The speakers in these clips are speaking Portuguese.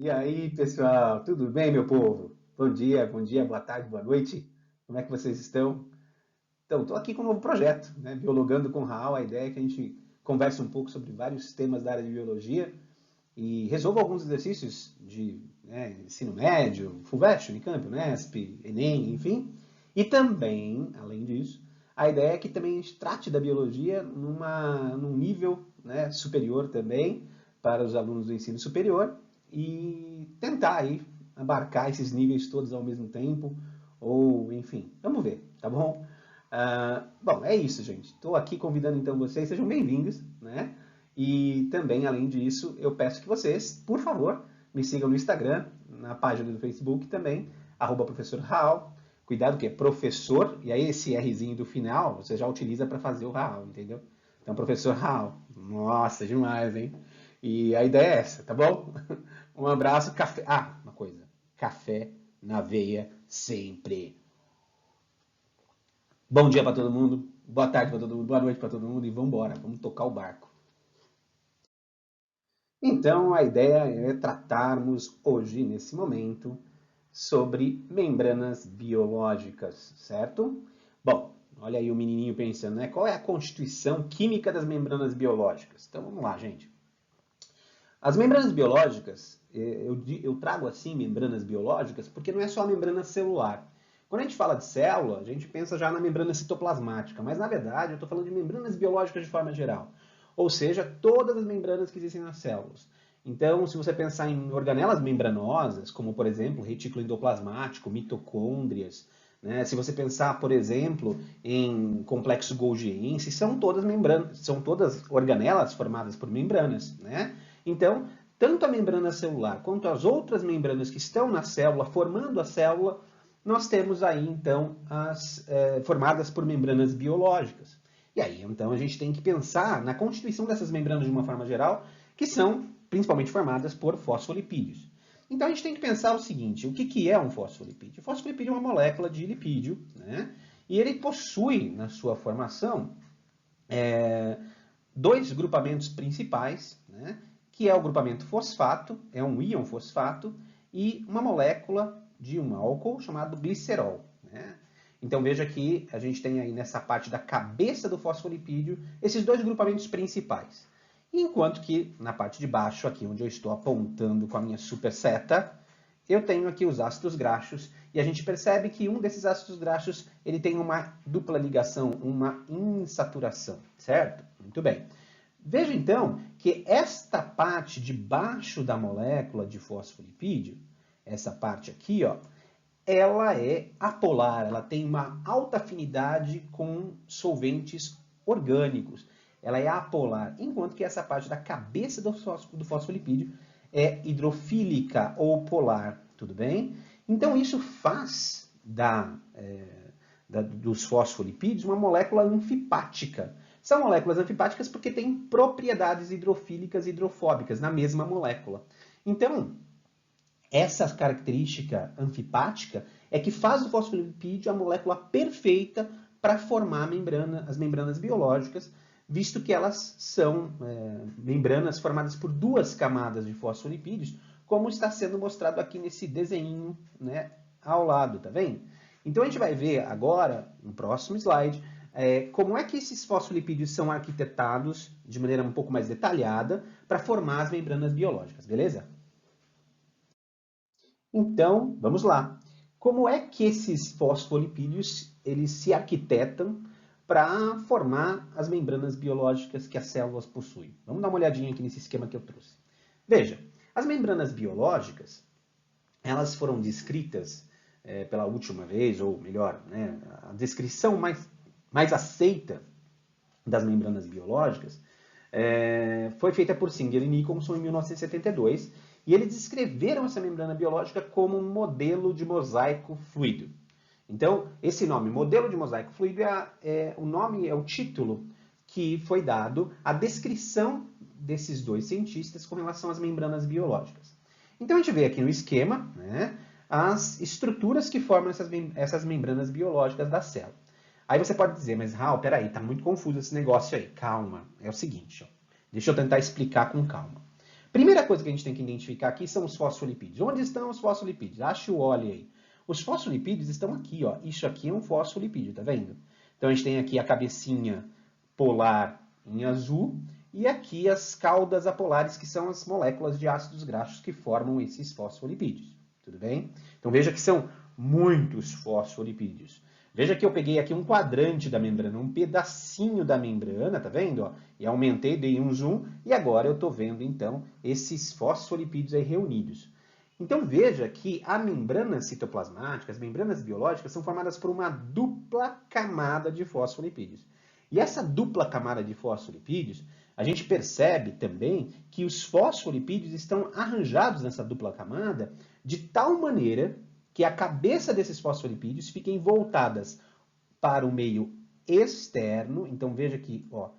E aí, pessoal, tudo bem, meu povo? Bom dia, boa tarde, boa noite. Como é que vocês estão? Então, estou aqui com um novo projeto, né? Biologando com Raul. A ideia é que a gente converse um pouco sobre vários temas da área de biologia e resolva alguns exercícios de ensino médio, FUVEST, Unicamp, Unesp, Enem, enfim. E também, além disso, a ideia é que também a gente trate da biologia num nível, né, superior também para os alunos do ensino superior e tentar aí abarcar esses níveis todos ao mesmo tempo, ou enfim, vamos ver, tá bom? Bom, é isso, gente. Estou aqui convidando então vocês, sejam bem-vindos, né? E também, além disso, eu peço que vocês, por favor, me sigam no Instagram, na página do Facebook também, @professor Raul. Cuidado que é professor, e aí esse Rzinho do final, você já utiliza para fazer o Raul, entendeu? Então, professor Raul. Nossa, demais, hein? E a ideia é essa, tá bom? Um abraço, café. Ah, uma coisa. Café na veia sempre. Bom dia para todo mundo, boa tarde para todo mundo, boa noite para todo mundo e vamos embora, vamos tocar o barco. Então, a ideia é tratarmos hoje, nesse momento, sobre membranas biológicas, certo? Bom, olha aí o menininho pensando, né? Qual é a constituição química das membranas biológicas? Então, vamos lá, gente. As membranas biológicas, eu trago assim membranas biológicas porque não é só a membrana celular. Quando a gente fala de célula, a gente pensa já na membrana citoplasmática, mas na verdade eu estou falando de membranas biológicas de forma geral. Ou seja, todas as membranas que existem nas células. Então, se você pensar em organelas membranosas, como por exemplo retículo endoplasmático, mitocôndrias, né? Se você pensar, por exemplo, em complexo golgiense, são todas membranas, são todas organelas formadas por membranas, né? Então, tanto a membrana celular quanto as outras membranas que estão na célula, formando a célula, nós temos aí, então, as formadas por membranas biológicas. E aí, então, a gente tem que pensar na constituição dessas membranas de uma forma geral, que são principalmente formadas por fosfolipídios. Então, a gente tem que pensar o seguinte, o que é um fosfolipídio? O fosfolipídio é uma molécula de lipídio, né? E ele possui, na sua formação, dois grupamentos principais, né? Que é o grupamento fosfato, é um íon fosfato, e uma molécula de um álcool chamado glicerol. Né? Então veja que a gente tem aí nessa parte da cabeça do fosfolipídio esses dois grupamentos principais. Enquanto que na parte de baixo, aqui onde eu estou apontando com a minha super seta, eu tenho aqui os ácidos graxos e a gente percebe que um desses ácidos graxos ele tem uma dupla ligação, uma insaturação, certo? Muito bem. Veja então que esta parte de baixo da molécula de fosfolipídio, essa parte aqui, ó, ela é apolar, ela tem uma alta afinidade com solventes orgânicos. Ela é apolar, enquanto que essa parte da cabeça do fosfolipídio é hidrofílica ou polar, tudo bem? Então isso faz dos fosfolipídios uma molécula anfipática. São moléculas anfipáticas porque têm propriedades hidrofílicas e hidrofóbicas na mesma molécula. Então, essa característica anfipática é que faz do fosfolipídio a molécula perfeita para formar as membranas biológicas, visto que elas são membranas formadas por duas camadas de fosfolipídios, como está sendo mostrado aqui nesse desenho, né, ao lado, tá vendo? Então a gente vai ver agora, no próximo slide, como é que esses fosfolipídios são arquitetados de maneira um pouco mais detalhada para formar as membranas biológicas, beleza? Então, vamos lá. Como é que esses fosfolipídios eles se arquitetam para formar as membranas biológicas que as células possuem? Vamos dar uma olhadinha aqui nesse esquema que eu trouxe. Veja, as membranas biológicas, elas foram descritas pela última vez, ou melhor, né, a descrição mais aceita das membranas biológicas foi feita por Singer e Nicholson em 1972, e eles descreveram essa membrana biológica como um modelo de mosaico fluido. Então, esse nome, modelo de mosaico fluido, o nome, é o título que foi dado à descrição desses dois cientistas com relação às membranas biológicas. Então, a gente vê aqui no esquema, né, as estruturas que formam essas membranas biológicas da célula. Aí você pode dizer, mas Raul, peraí, tá muito confuso esse negócio aí. Calma, é o seguinte, ó, deixa eu tentar explicar com calma. Primeira coisa que a gente tem que identificar aqui são os fosfolipídios. Onde estão os fosfolipídios? Ache o óleo aí. Os fosfolipídios estão aqui, ó. Isso aqui é um fosfolipídio, tá vendo? Então a gente tem aqui a cabecinha polar em azul e aqui as caudas apolares, que são as moléculas de ácidos graxos que formam esses fosfolipídios. Tudo bem? Então veja que são muitos fosfolipídios. Veja que eu peguei aqui um quadrante da membrana, um pedacinho da membrana, tá vendo? E aumentei, dei um zoom, e agora eu estou vendo, então, esses fosfolipídios aí reunidos. Então veja que a membrana citoplasmática, as membranas biológicas, são formadas por uma dupla camada de fosfolipídios. E essa dupla camada de fosfolipídios, a gente percebe também que os fosfolipídios estão arranjados nessa dupla camada de tal maneira que a cabeça desses fosfolipídios fiquem voltadas para o meio externo. Então veja que ó,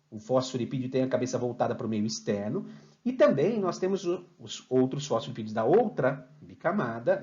o fosfolipídio tem a cabeça voltada para o meio externo. E também nós temos os outros fosfolipídios da outra camada,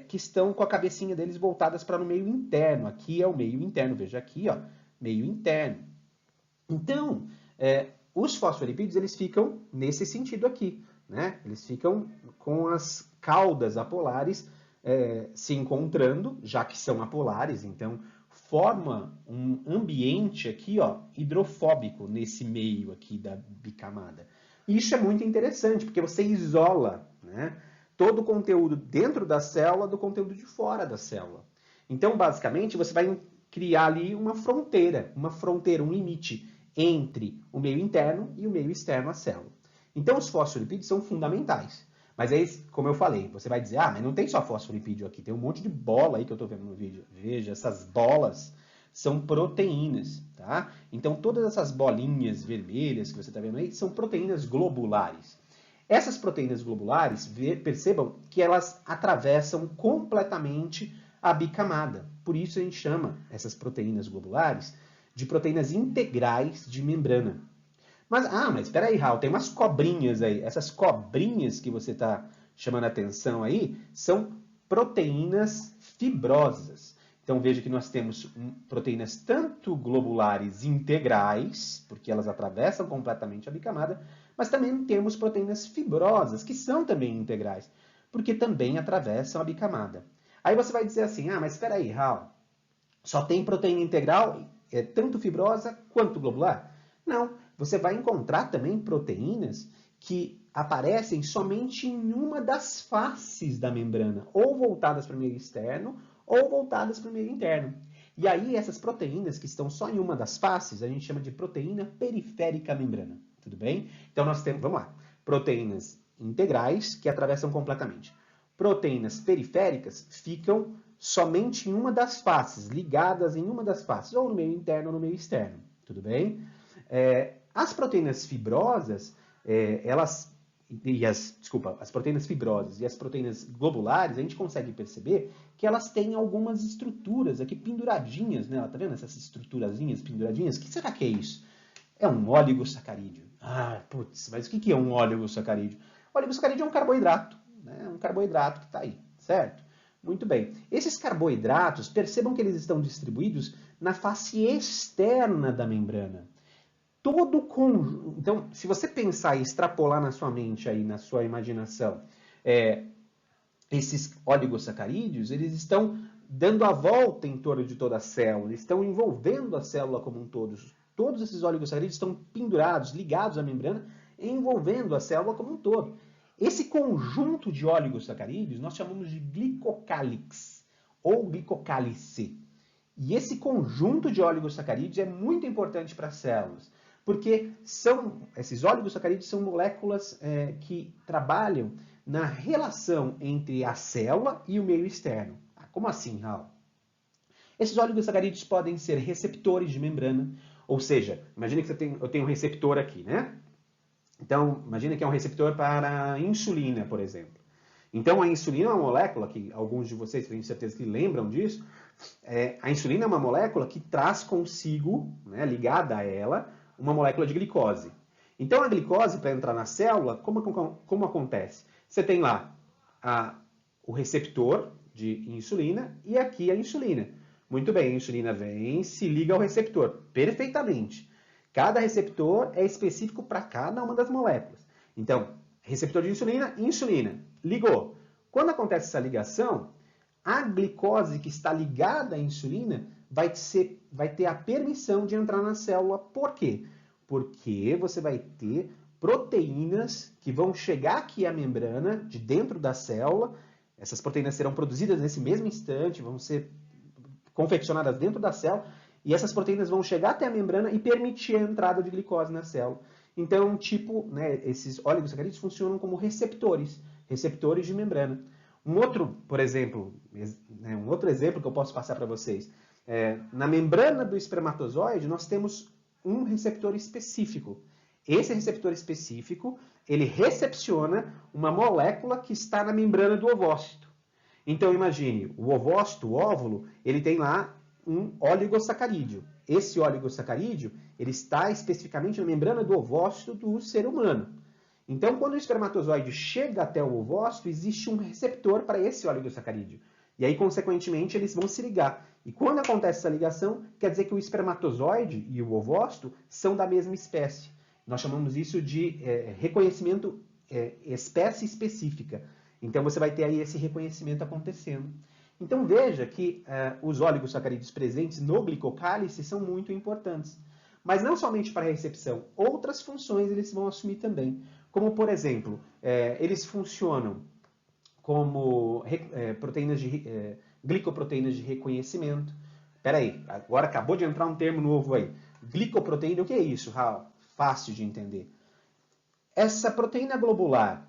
que estão com a cabecinha deles voltadas para o meio interno. Aqui é o meio interno, veja aqui, ó, meio interno. Então, os fosfolipídios eles ficam nesse sentido aqui, né? Eles ficam com as caudas apolares se encontrando, já que são apolares, então forma um ambiente aqui, ó, hidrofóbico nesse meio aqui da bicamada. E isso é muito interessante, porque você isola, né, todo o conteúdo dentro da célula do conteúdo de fora da célula. Então, basicamente, você vai criar ali uma fronteira, um limite entre o meio interno e o meio externo à célula. Então, os fosfolipídios são fundamentais. Mas aí, como eu falei, você vai dizer, mas não tem só fosfolipídio aqui, tem um monte de bola aí que eu estou vendo no vídeo. Veja, essas bolas são proteínas, tá? Então, todas essas bolinhas vermelhas que você está vendo aí são proteínas globulares. Essas proteínas globulares, percebam que elas atravessam completamente a bicamada. Por isso a gente chama essas proteínas globulares de proteínas integrais de membrana. Mas espera aí, Raul, tem umas cobrinhas aí. Essas cobrinhas que você está chamando a atenção aí são proteínas fibrosas. Então veja que nós temos proteínas tanto globulares integrais, porque elas atravessam completamente a bicamada, mas também temos proteínas fibrosas, que são também integrais, porque também atravessam a bicamada. Aí você vai dizer assim, mas espera aí, Raul, só tem proteína integral, tanto fibrosa quanto globular? Não. Você vai encontrar também proteínas que aparecem somente em uma das faces da membrana, ou voltadas para o meio externo, ou voltadas para o meio interno. E aí, essas proteínas que estão só em uma das faces, a gente chama de proteína periférica à membrana. Tudo bem? Então, nós temos, vamos lá, proteínas integrais que atravessam completamente. Proteínas periféricas ficam somente em uma das faces, ligadas em uma das faces, ou no meio interno ou no meio externo. Tudo bem? As proteínas fibrosas, as proteínas fibrosas e as proteínas globulares, a gente consegue perceber que elas têm algumas estruturas aqui penduradinhas, né? Tá vendo essas estruturazinhas penduradinhas? O que será que é isso? É um oligosacarídeo. Mas o que é um oligosacarídeo? O oligosacarídeo é um carboidrato, né? Um carboidrato que está aí, certo? Muito bem. Esses carboidratos, percebam que eles estão distribuídos na face externa da membrana. Todo conjunto. Então, se você pensar e extrapolar na sua mente, aí, na sua imaginação, esses oligosacarídeos, eles estão dando a volta em torno de toda a célula, estão envolvendo a célula como um todo. Todos esses oligosacarídeos estão pendurados, ligados à membrana, envolvendo a célula como um todo. Esse conjunto de oligosacarídeos nós chamamos de glicocálix ou glicocálice. E esse conjunto de oligosacarídeos é muito importante para as células, porque esses oligosacarídeos são moléculas que trabalham na relação entre a célula e o meio externo. Como assim, Raul? Esses oligosacarídeos podem ser receptores de membrana, ou seja, imagine que eu tenho um receptor aqui, né? Então, imagine que é um receptor para a insulina, por exemplo. Então, a insulina é uma molécula que alguns de vocês tenho certeza que lembram disso. A insulina é uma molécula que traz consigo, né, ligada a ela, uma molécula de glicose. Então, a glicose, para entrar na célula, como acontece? Você tem lá o receptor de insulina e aqui a insulina. Muito bem, a insulina vem, se liga ao receptor perfeitamente. Cada receptor é específico para cada uma das moléculas. Então, receptor de insulina, insulina, ligou. Quando acontece essa ligação, a glicose que está ligada à insulina vai ter a permissão de entrar na célula. Por quê? Porque você vai ter proteínas que vão chegar aqui à membrana de dentro da célula. Essas proteínas serão produzidas nesse mesmo instante, vão ser confeccionadas dentro da célula, e essas proteínas vão chegar até a membrana e permitir a entrada de glicose na célula. Então, esses oligosacarídeos funcionam como receptores de membrana. Um outro exemplo que eu posso passar para vocês, na membrana do espermatozoide nós temos um receptor específico. Esse receptor específico, ele recepciona uma molécula que está na membrana do ovócito. Então, imagine, o ovócito, o óvulo, ele tem lá um oligosacarídeo. Esse oligosacarídeo, ele está especificamente na membrana do ovócito do ser humano. Então, quando o espermatozoide chega até o ovócito, existe um receptor para esse oligosacarídeo. E aí, consequentemente, eles vão se ligar. E quando acontece essa ligação, quer dizer que o espermatozoide e o ovócito são da mesma espécie. Nós chamamos isso de reconhecimento espécie específica. Então, você vai ter aí esse reconhecimento acontecendo. Então, veja que os oligosacarídeos presentes no glicocálice são muito importantes. Mas não somente para a recepção, outras funções eles vão assumir também. Como, por exemplo, eles funcionam como glicoproteínas de reconhecimento. Espera aí, agora acabou de entrar um termo novo aí. Glicoproteína, o que é isso, Raul? Fácil de entender. Essa proteína globular,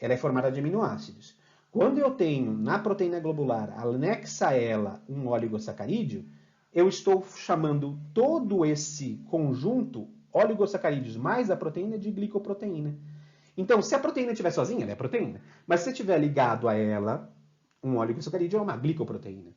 ela é formada de aminoácidos. Quando eu tenho na proteína globular, anexa a ela um oligosacarídeo, eu estou chamando todo esse conjunto, oligosacarídeos mais a proteína, de glicoproteína. Então, se a proteína estiver sozinha, ela é proteína. Mas se estiver ligado a ela, um oligosacarídeo é uma glicoproteína.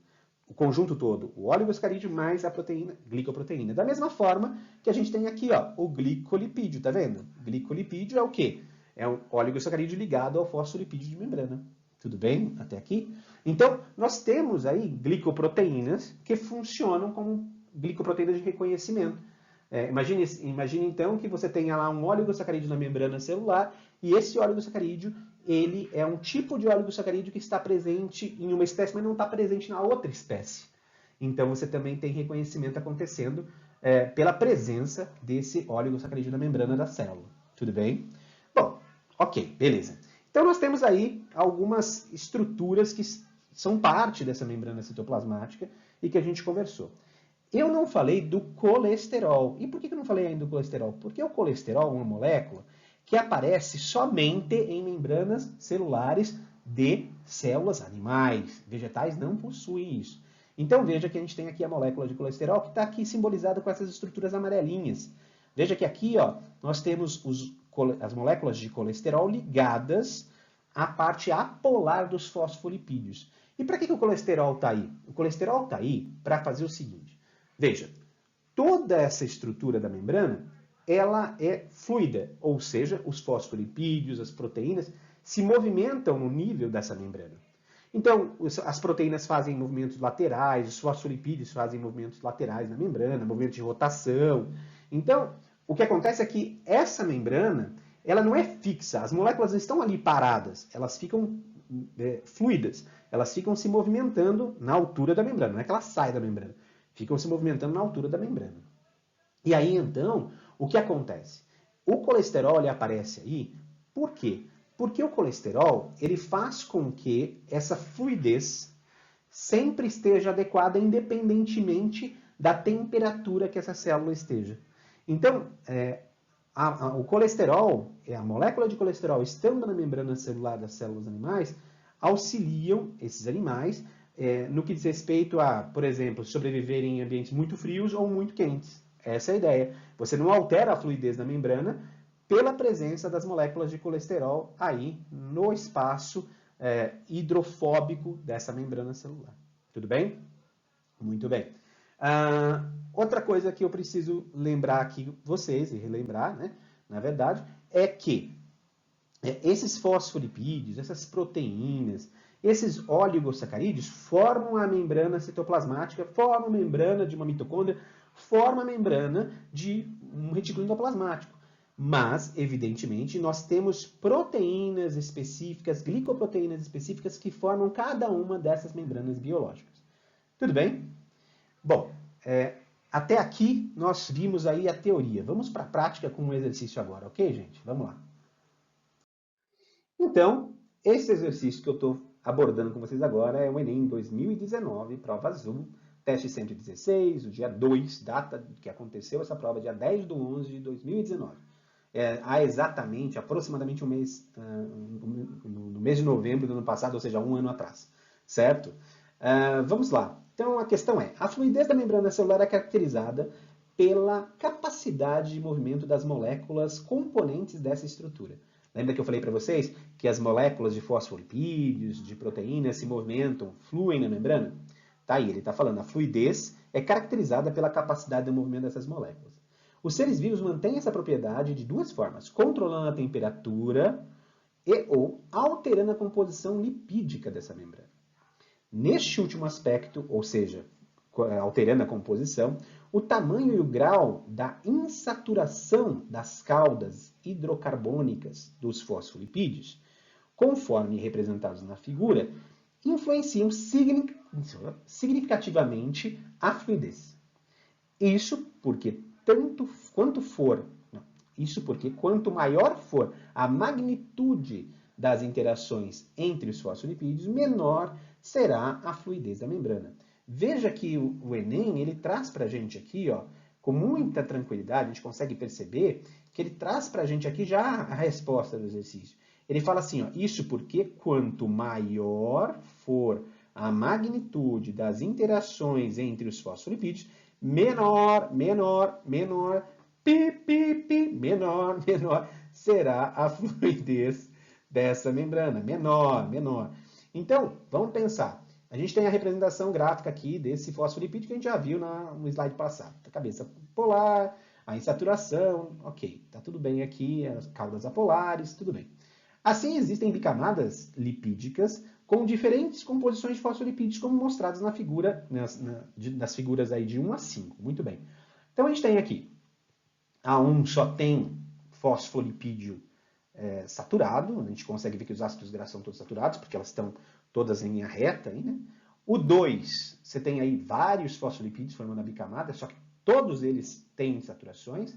O conjunto todo, o oligosacarídeo mais a proteína, glicoproteína. Da mesma forma que a gente tem aqui, ó, o glicolipídio, tá vendo? Glicolipídio é o quê? É um oligosacarídeo ligado ao fosfolipídio de membrana. Tudo bem até aqui? Então, nós temos aí glicoproteínas que funcionam como glicoproteínas de reconhecimento. Imagine então que você tenha lá um oligosacarídeo na membrana celular e esse oligosacarídeo, ele é um tipo de oligosacarídeo que está presente em uma espécie, mas não está presente na outra espécie. Então, você também tem reconhecimento acontecendo pela presença desse oligosacarídeo na membrana da célula. Tudo bem? Bom, ok, beleza. Então, nós temos aí algumas estruturas que são parte dessa membrana citoplasmática e que a gente conversou. Eu não falei do colesterol. E por que eu não falei ainda do colesterol? Porque o colesterol é uma molécula que aparece somente em membranas celulares de células animais. Vegetais não possuem isso. Então, veja que a gente tem aqui a molécula de colesterol que está aqui simbolizada com essas estruturas amarelinhas. Veja que aqui ó, nós temos as moléculas de colesterol ligadas à parte apolar dos fosfolipídios. E para que o colesterol está aí? O colesterol está aí para fazer o seguinte. Veja, toda essa estrutura da membrana, ela é fluida, ou seja, os fosfolipídios, as proteínas, se movimentam no nível dessa membrana. Então, as proteínas fazem movimentos laterais, os fosfolipídios fazem movimentos laterais na membrana, movimentos de rotação. Então, o que acontece é que essa membrana, ela não é fixa, as moléculas não estão ali paradas, elas ficam fluidas, elas ficam se movimentando na altura da membrana, não é que ela sai da membrana, ficam se movimentando na altura da membrana. E aí, então, o que acontece? O colesterol ele aparece aí, por quê? Porque o colesterol ele faz com que essa fluidez sempre esteja adequada, independentemente da temperatura que essa célula esteja. Então, o colesterol, a molécula de colesterol estando na membrana celular das células animais, auxiliam esses animais no que diz respeito a, por exemplo, sobreviver em ambientes muito frios ou muito quentes. Essa é a ideia. Você não altera a fluidez da membrana pela presença das moléculas de colesterol aí no espaço hidrofóbico dessa membrana celular. Tudo bem? Muito bem. Outra coisa que eu preciso lembrar aqui vocês, e relembrar, né, na verdade, é que esses fosfolipídios, essas proteínas, esses oligosacarídeos formam a membrana citoplasmática, formam a membrana de uma mitocôndria, formam a membrana de um retículo endoplasmático. Mas, evidentemente, nós temos proteínas específicas, glicoproteínas específicas que formam cada uma dessas membranas biológicas. Tudo bem? Bom, até aqui nós vimos aí a teoria. Vamos para a prática com um exercício agora, ok, gente? Vamos lá. Então, esse exercício que eu estou abordando com vocês agora é o Enem 2019, prova azul, teste 116, o dia 2, data que aconteceu essa prova, dia 10/11/2019. Há exatamente, aproximadamente um mês, no mês de novembro do ano passado, ou seja, um ano atrás, certo? Vamos lá. Então, a questão é, a fluidez da membrana celular é caracterizada pela capacidade de movimento das moléculas componentes dessa estrutura. Lembra que eu falei para vocês que as moléculas de fosfolipídios, de proteínas, se movimentam, fluem na membrana? Tá aí, ele está falando, a fluidez é caracterizada pela capacidade de movimento dessas moléculas. Os seres vivos mantêm essa propriedade de duas formas, controlando a temperatura e ou alterando a composição lipídica dessa membrana. Neste último aspecto, ou seja, alterando a composição, o tamanho e o grau da insaturação das caudas hidrocarbônicas dos fosfolipídios, conforme representados na figura, influenciam significativamente a fluidez. Isso porque quanto maior for a magnitude das interações entre os fosfolipídios, menor será a fluidez da membrana. Veja que o Enem, ele traz para a gente aqui, ó, com muita tranquilidade, a gente consegue perceber que ele traz para a gente aqui já a resposta do exercício. Ele fala assim, ó, isso porque quanto maior for a magnitude das interações entre os fosfolipídios, menor será a fluidez dessa membrana. Menor. Então, vamos pensar. A gente tem a representação gráfica aqui desse fosfolipídio que a gente já viu no slide passado. A cabeça polar, a insaturação, ok, tá tudo bem aqui, as caudas apolares, tudo bem. Assim, existem bicamadas lipídicas com diferentes composições de fosfolipídios, como mostradas na figura, nas figuras aí de 1 a 5. Muito bem. Então, a gente tem aqui, A1 só tem fosfolipídio saturado, a gente consegue ver que os ácidos graxos são todos saturados, porque elas estão todas em linha reta. Aí, né? O 2, você tem aí vários fosfolipídios formando a bicamada, só que todos eles têm saturações.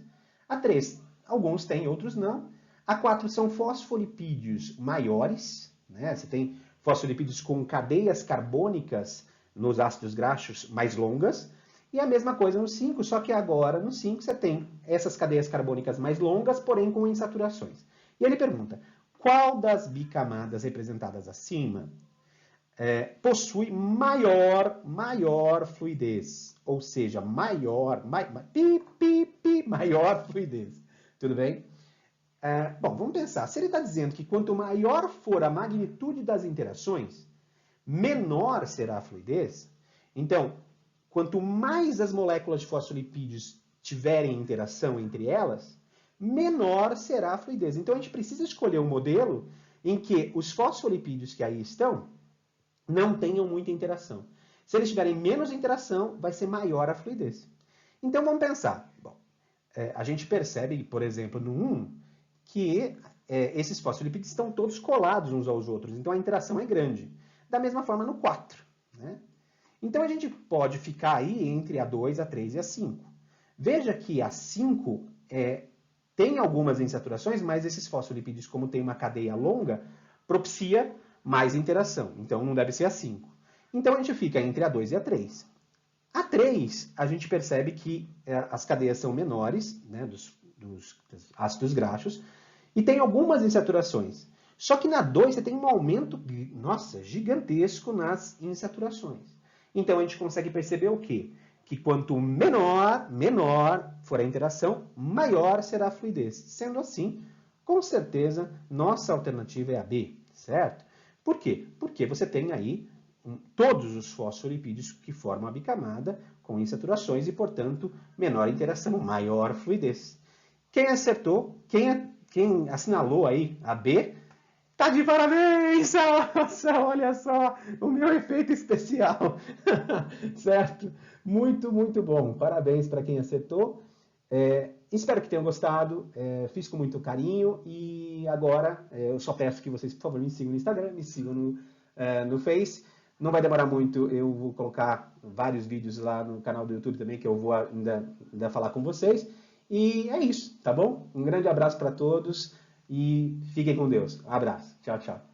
A 3, alguns têm, outros não. A 4 são fosfolipídios maiores, né? Você tem fosfolipídios com cadeias carbônicas nos ácidos graxos mais longas. E a mesma coisa no 5, só que agora no 5 você tem essas cadeias carbônicas mais longas, porém com insaturações. E ele pergunta, qual das bicamadas representadas acima possui maior fluidez? Ou seja, maior fluidez. Tudo bem? Bom, vamos pensar. Se ele está dizendo que quanto maior for a magnitude das interações, menor será a fluidez, então, quanto mais as moléculas de fosfolipídios tiverem interação entre elas, menor será a fluidez. Então, a gente precisa escolher um modelo em que os fosfolipídios que aí estão não tenham muita interação. Se eles tiverem menos interação, vai ser maior a fluidez. Então, vamos pensar. Bom, a gente percebe, por exemplo, no 1, que esses fosfolipídios estão todos colados uns aos outros, então a interação é grande. Da mesma forma no 4. Né? Então a gente pode ficar aí entre a 2, a 3 e a 5. Veja que a 5 tem algumas insaturações, mas esses fosfolipídios, como tem uma cadeia longa, propicia mais interação. Então não deve ser a 5. Então a gente fica entre a 2 e a 3. A 3, a gente percebe que as cadeias são menores, né, dos ácidos graxos, e tem algumas insaturações. Só que na 2 você tem um aumento, gigantesco nas insaturações. Então a gente consegue perceber o quê? Que quanto menor for a interação, maior será a fluidez. Sendo assim, com certeza, nossa alternativa é a B, certo? Por quê? Porque você tem aí todos os fosfolipídios que formam a bicamada com insaturações e, portanto, menor interação, maior fluidez. Quem acertou, quem assinalou aí a B, tá de parabéns! Nossa, olha só, o meu efeito especial. Certo? Muito bom. Parabéns para quem acertou. Espero que tenham gostado, fiz com muito carinho e agora eu só peço que vocês, por favor, me sigam no Instagram, me sigam no Face. Não vai demorar muito, eu vou colocar vários vídeos lá no canal do YouTube também, que eu vou ainda falar com vocês. E é isso, tá bom? Um grande abraço para todos e fiquem com Deus. Abraço. Tchau, tchau.